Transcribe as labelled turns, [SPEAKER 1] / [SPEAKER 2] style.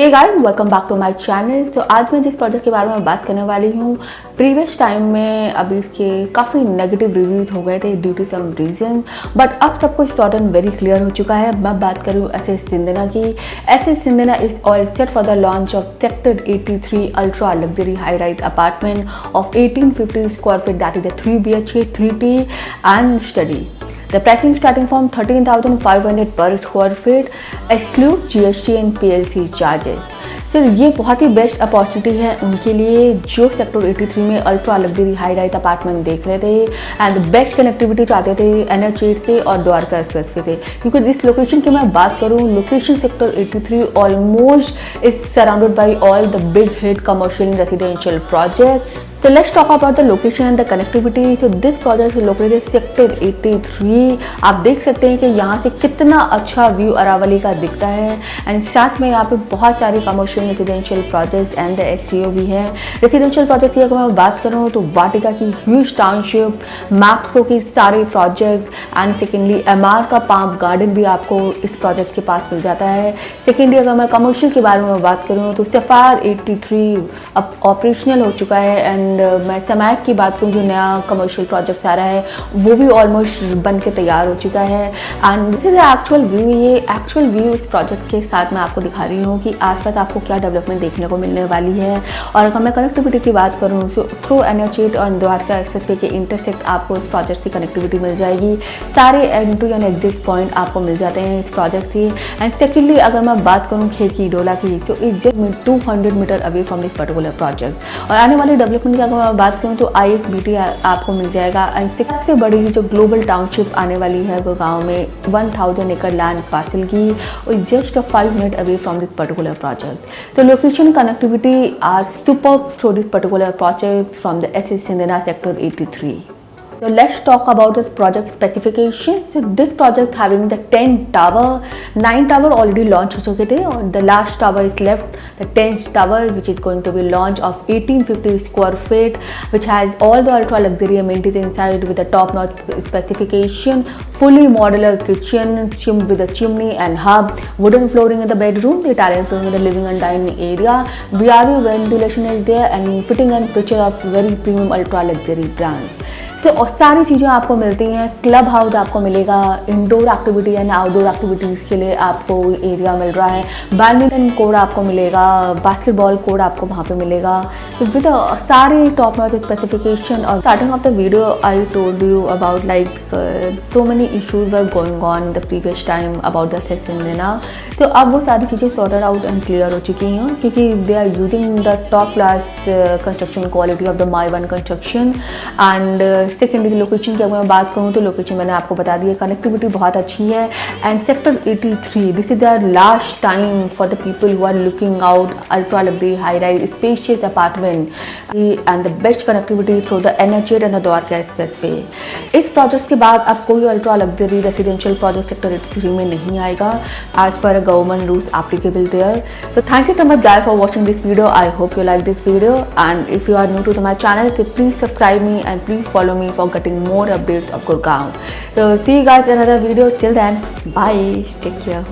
[SPEAKER 1] Hey guys, welcome back to my channel. तो आज मैं जिस प्रोजेक्ट के बारे में बात करने वाली हूँ, प्रीवियस टाइम में अभी इसके काफ़ी नेगेटिव रिव्यूज हो गए थे due to some reason, but अब सब कुछ सॉर्ट एंड वेरी क्लियर हो चुका है। मैं बात करूँ एसएस सिंधना की। SS Cendana is all set for the launch of sector 83 ultra luxury high rise apartment of 1850 square feet, that is a 3 BHK 3T and study. The pricing starting from 13,500 per square feet, exclude GST and PLC charges. तो ये बहुत ही best opportunity है उनके लिए जो sector 83 में ultra luxury high rise apartment देख रहे थे एंड बेस्ट कनेक्टिविटी चाहते थे NH8 से और द्वारका एक्सप्रेस से। क्योंकि इस लोकेशन की मैं बात करूँ, location sector 83 almost is surrounded by all the big hit commercial residential project. So let's talk about the location and the connectivity. So this project is located sector 83। आप देख सकते हैं कि यहाँ से कितना अच्छा व्यू अरावली का दिखता है एंड साथ में यहाँ पे बहुत सारे commercial residential projects and the SCO भी है। रेसिडेंशियल प्रोजेक्ट की अगर मैं बात करूँ तो वाटिका की ह्यूज टाउनशिप, मैक्सको की सारे प्रोजेक्ट एंड सेकेंडली MR का पाम गार्डन भी आपको इस प्रोजेक्ट के पास मिल जाता है। सेकेंडली अगर मैं कमर्शियल के बारे में बात करूँ तो सफार 83 अब ऑपरेशनल हो चुका है एंड मैं समायक की बात करूँ जो नया कमर्शियल प्रोजेक्ट आ रहा है वो भी ऑलमोस्ट बन के तैयार हो चुका है and this is actual view. ये एक्चुअल व्यू इस प्रोजेक्ट के साथ मैं आपको दिखा रही हूँ कि आसपास आपको क्या डेवलपमेंट देखने को मिलने वाली है। और अगर मैं कनेक्टिविटी की बात करूँ तो थ्रू NH8 और द्वारका एक्सप्रेस के इंटरसेक्ट आपको इस प्रोजेक्ट की कनेक्टिविटी मिल जाएगी। सारे एंट्री एंड एग्जिट पॉइंट आपको मिल जाते हैं इस प्रोजेक्ट से। एंड सेकेंडली अगर मैं बात करूँ खेत की डोला की, तो it's just 200 meter away from this particular project. और आने वाली डेवलपमेंट की अगर मैं बात करूँ तो ISBT आपको मिल जाएगा एंड सबसे बड़ी जो ग्लोबल टाउनशिप आने वाली है गुड़गांव में 1000 एकड़ लैंड पार्सल की, और just 5 minute away from this particular project. तो location connectivity are super for this particular project from the SS Cendana sector 83। So let's talk about this project specification. So this project having the 10 tower, 9 tower already launched हो चुके थे और the last tower is left, the 10th tower which is going to be launched of 1850 square feet, which has all the ultra luxury amenities inside with the top notch specification, fully modular kitchen with a chimney and hub, wooden flooring in the bedroom, the Italian flooring in the living and dining area, VRV ventilation is there and fitting and feature of very premium ultra luxury brands. तो और सारी चीज़ें आपको मिलती हैं। Club house आपको मिलेगा, indoor activity and outdoor activities के लिए आपको एरिया मिल रहा है, बैडमिंटन कोर्ट आपको मिलेगा, बास्केटबॉल कोर्ट आपको वहाँ पे मिलेगा। तो विद सारे टॉप नॉच स्पेसिफिकेशन। और starting of the video I told you about like so many issues were going on the previous time about the SS Cendana. तो अब वो सारी चीज़ें सॉर्टेड आउट एंड क्लियर हो चुकी हैं क्योंकि they are using the top class construction quality of the Mivan construction. And secondary location की अगर मैं बात करूँ तो लोकेशन मैंने आपको बता दी है, कनेक्टिविटी बहुत अच्छी है and sector 83 this is the last time for the people who are looking out ultra luxury high rise spacious apartment and the best connectivity through the NH8 and the Dwarka expressway. इस project के बाद अब कोई ultra luxury residential project sector 83 में नहीं आएगा as per government rules applicable there. So thank you so much guys for watching this video. I hope you like this video and if you are new to my channel so please subscribe me and please follow me for getting more updates of Gurgaon. So see you guys in another video. Till then, bye. Take care.